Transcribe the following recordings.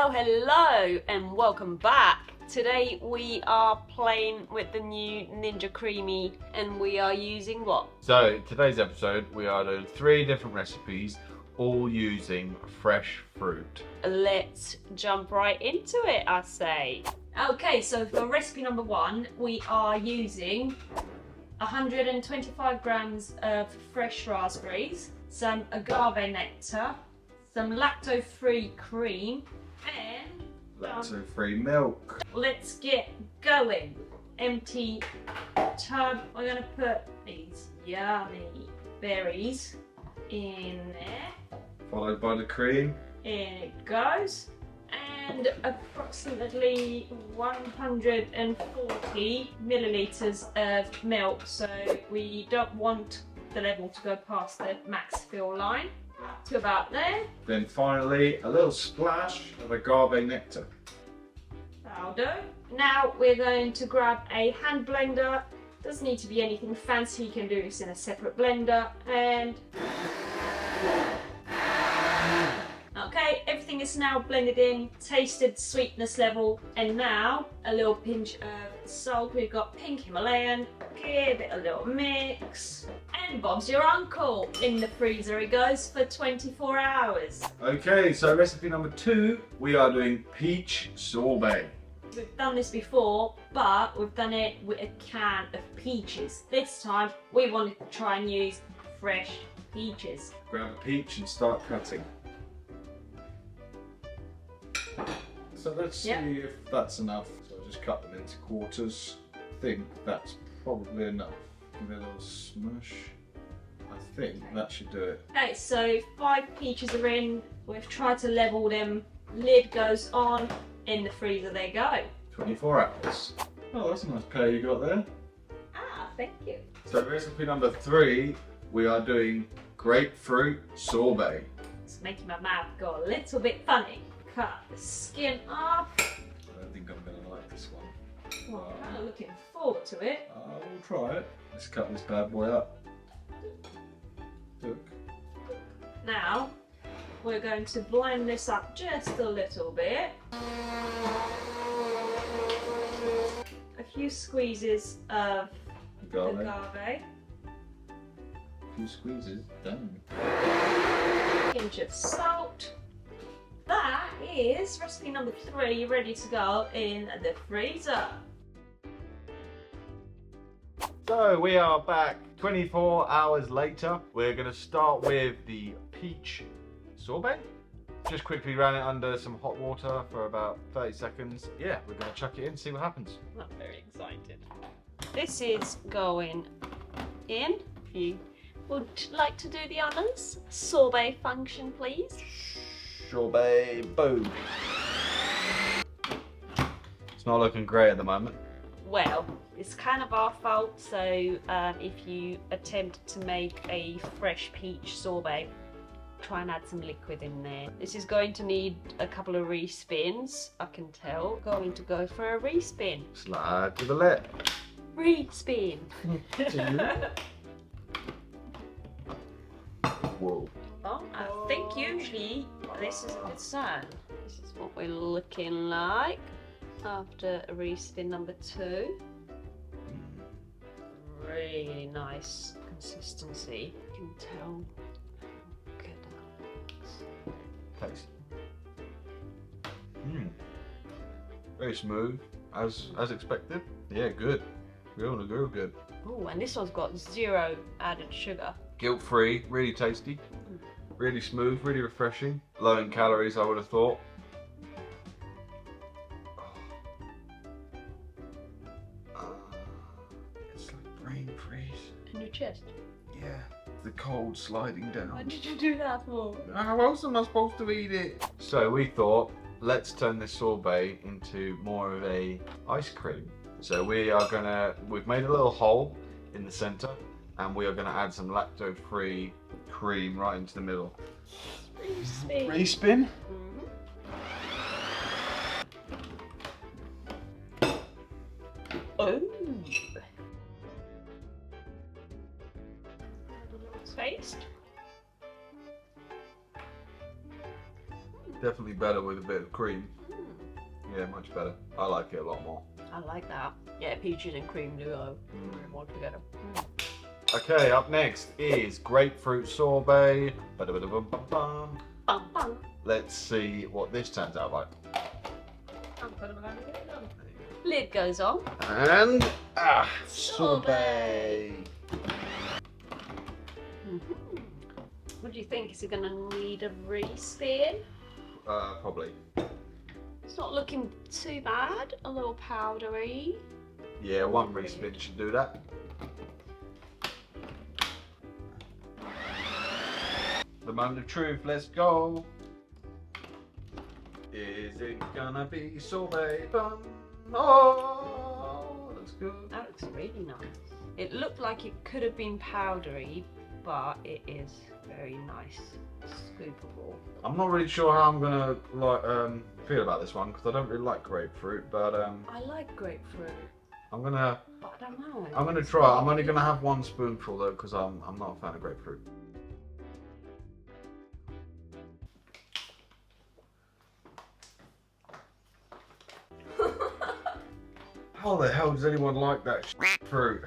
Hello and welcome back. Today we are playing with the new Ninja Creami and we are using what? So today's episode we are doing 3 different recipes all using fresh fruit. Let's jump right into it, I say. Okay, so for recipe number 1 we are using 125 grams of fresh raspberries, some agave nectar, some lactose-free cream and Lactose-free milk. let's get going. Empty tub. We're going to put these yummy berries in there. Followed by the cream. In it goes. And approximately 140 millilitres of milk. So we don't want the level to go past the max fill line. To about there. Then finally a little splash of agave nectar. That'll do. Now we're going to grab a hand blender. Doesn't need to be anything fancy, you can do this in a separate blender. And okay, everything is now blended in, tasted sweetness level, and now a little pinch of salt. We've got pink Himalayan, give it a little mix, and Bob's your uncle. In the freezer it goes for 24 hours. Okay, so recipe number 2, we are doing peach sorbet. We've done this before, but we've done it with a can of peaches. This time we wanted to try and use fresh peaches. Grab a peach and start cutting. So let's see if that's enough. So I'll just cut them into quarters. I think that's probably enough. Give it a little smush. I think that should do it. Okay, so 5 peaches are in. We've tried to level them. Lid goes on. In the freezer they go. 24 hours. Oh, that's a nice pair you got there. Ah, thank you. So recipe number 3, we are doing grapefruit sorbet. It's making my mouth go a little bit funny. Cut the skin off. I don't think I'm going to like this one. Well, I'm kind of looking forward to it. We'll try it. Let's cut this bad boy up. Look. Now, we're going to blend this up just a little bit. A few squeezes of agave. A few squeezes, done. Pinch of salt. That is recipe number 3 ready to go in the freezer. So we are back 24 hours later. We're going to start with the peach sorbet. Just quickly ran it under some hot water for about 30 seconds. Yeah, we're going to chuck it in, see what happens. I'm very excited. This is going in. If you would like to do the honours, sorbet function please. Sorbet, boom. It's not looking great at the moment. Well, it's kind of our fault, so if you attempt to make a fresh peach sorbet, try and add some liquid in there. This is going to need a couple of respins, I can tell. Going to go for a respin. Slide to the left. Respin. Whoa. Oh, I think usually this is a good sign. This is what we're looking like after a respin number 2. Really nice consistency. You can tell how good that looks. Tasty. Very smooth, as expected. Yeah, good. Real good. Oh, and this one's got 0 added sugar. Guilt-free, really tasty. Really smooth, really refreshing. Low in calories, I would have thought. It's like brain freeze. In your chest. Yeah, the cold sliding down. What did you do that for? How else am I supposed to eat it? So we thought, let's turn this sorbet into more of a ice cream. So we've made a little hole in the center, and we are gonna add some lactose-free cream right into the middle. Respin. Respin. Oh. Taste. Definitely better with a bit of cream. Yeah, much better. I like it a lot more. I like that. Yeah, peaches and cream do go well together. Okay, up next is grapefruit sorbet. Ba-da-ba-da-bum-bum-bum. Bum, bum. Let's see what this turns out like. Lid goes on. And sorbet. What do you think? Is it going to need a re-spin? Probably. It's not looking too bad. A little powdery. Yeah, one re-spin should do that. The moment of truth, let's go. Is it gonna be sorbet fun? Oh, looks good. That looks really nice. It looked like it could have been powdery, but it is very nice, scoopable. I'm not really sure how I'm gonna feel about this one because I don't really like grapefruit, but I like grapefruit. I'm gonna. But I don't know. I'm gonna try. I'm only gonna have one spoonful though because I'm not a fan of grapefruit. How the hell does anyone like that fruit?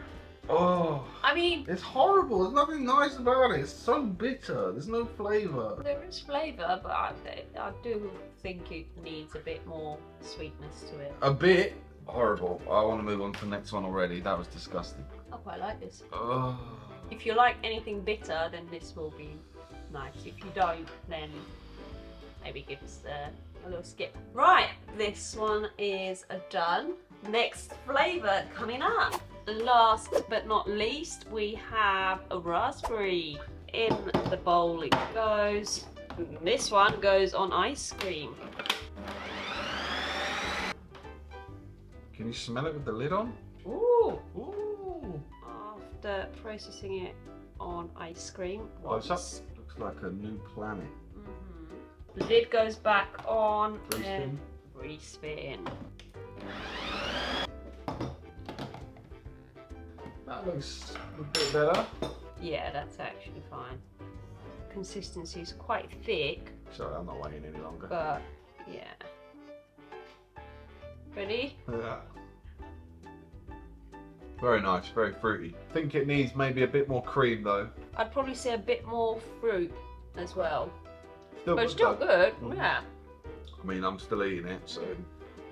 Oh. I mean, It's horrible. There's nothing nice about it. It's so bitter. There's no flavour. there is flavour, but I do think it needs a bit more sweetness to it. A bit. Horrible. I want to move on to the next one already. That was disgusting. I quite like this. Oh. If you like anything bitter, then this will be nice. If you don't, then maybe give us a little skip. Right, this one is done. Next flavour coming up. Last but not least, we have a raspberry. In the bowl it goes. This one goes on ice cream. Can you smell it with the lid on? Ooh! Ooh. After processing it on ice cream. Close up. Looks like a new planet. The lid goes back on. Re-spin. Re-spin. That looks a bit better. Yeah, that's actually fine. Consistency is quite thick, Sorry, I'm not waiting any longer. but yeah. Ready? Yeah. Very nice, very fruity. I think it needs maybe a bit more cream though. I'd probably say a bit more fruit as well. Still But it's good, still though. good, Mm. yeah. I mean, I'm still eating it, so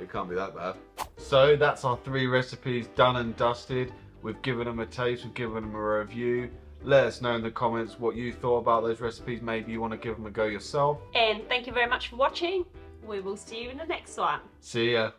it can't be that bad. So that's our 3 recipes done and dusted. We've given them a taste, we've given them a review. Let us know in the comments what you thought about those recipes. Maybe you want to give them a go yourself. And thank you very much for watching. We will see you in the next one. See ya.